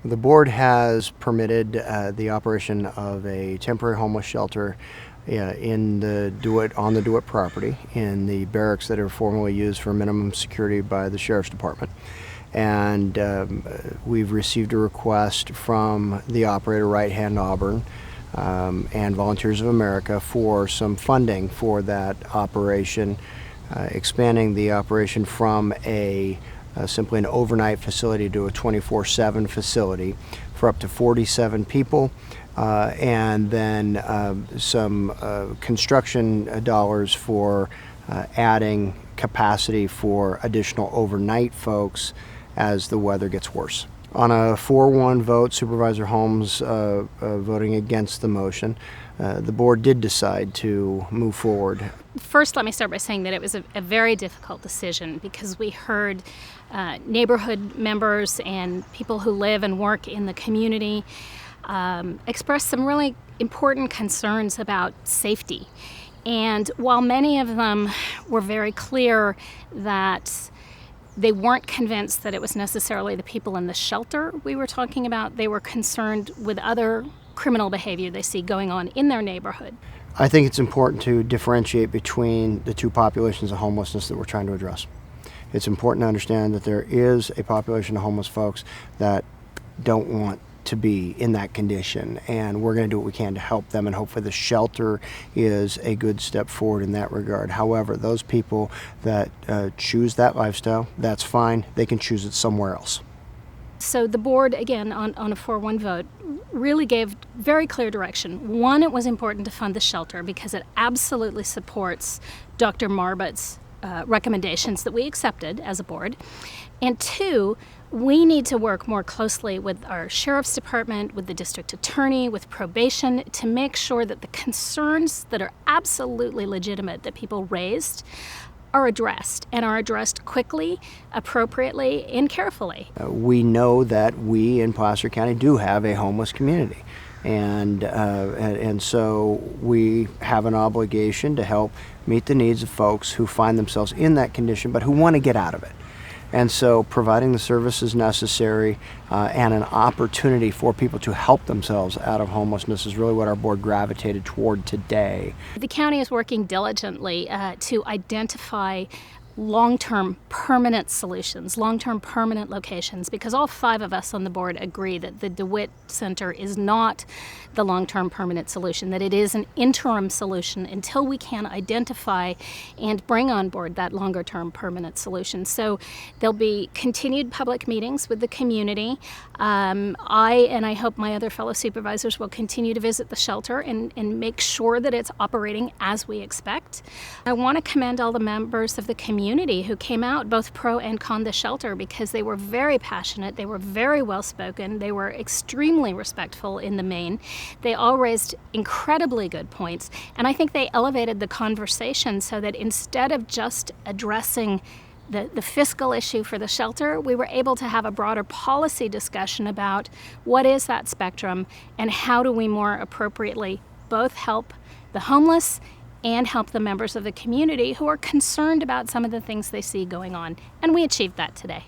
The board has permitted the operation of a temporary homeless shelter on the DeWitt property in the barracks that are formerly used for minimum security by the Sheriff's Department. And we've received a request from the operator, North Auburn, and Volunteers of America for some funding for that operation, expanding the operation from simply an overnight facility to a 24/7 facility for up to 47 people, and then some construction dollars for adding capacity for additional overnight folks as the weather gets worse. On a 4-1 vote, Supervisor Holmes voting against the motion, the board did decide to move forward. First, let me start by saying that it was a very difficult decision because we heard neighborhood members and people who live and work in the community express some really important concerns about safety. And while many of them were very clear that they weren't convinced that it was necessarily the people in the shelter we were talking about, they were concerned with other criminal behavior they see going on in their neighborhood. I think it's important to differentiate between the two populations of homelessness that we're trying to address. It's important to understand that there is a population of homeless folks that don't want to be in that condition, and we're going to do what we can to help them, and hopefully the shelter is a good step forward in that regard. However, those people that choose that lifestyle, that's fine. They can choose it somewhere else. So the board, again, on a 4-1 vote, really gave very clear direction. One, it was important to fund the shelter because it absolutely supports Dr. Marbott's recommendations that we accepted as a board. And two, we need to work more closely with our Sheriff's Department, with the District Attorney, with probation, to make sure that the concerns that are absolutely legitimate that people raised are addressed, and are addressed quickly, appropriately, and carefully. We know that we in Placer County do have a homeless community, and so we have an obligation to help meet the needs of folks who find themselves in that condition but who want to get out of it. And so providing the services necessary and an opportunity for people to help themselves out of homelessness is really what our board gravitated toward today. The county is working diligently to identify long-term permanent solutions, long-term permanent locations, because all 5 of us on the board agree that the DeWitt Center is not the long-term permanent solution, that it is an interim solution until we can identify and bring on board that longer-term permanent solution. So there'll be continued public meetings with the community. I hope my other fellow supervisors will continue to visit the shelter and make sure that it's operating as we expect. I want to commend all the members of the community who came out, both pro and con the shelter, because they were very passionate, they were very well spoken, they were extremely respectful in the main. They all raised incredibly good points, and I think they elevated the conversation so that instead of just addressing the fiscal issue for the shelter, we were able to have a broader policy discussion about what is that spectrum and how do we more appropriately both help the homeless and help the members of the community who are concerned about some of the things they see going on. And we achieved that today.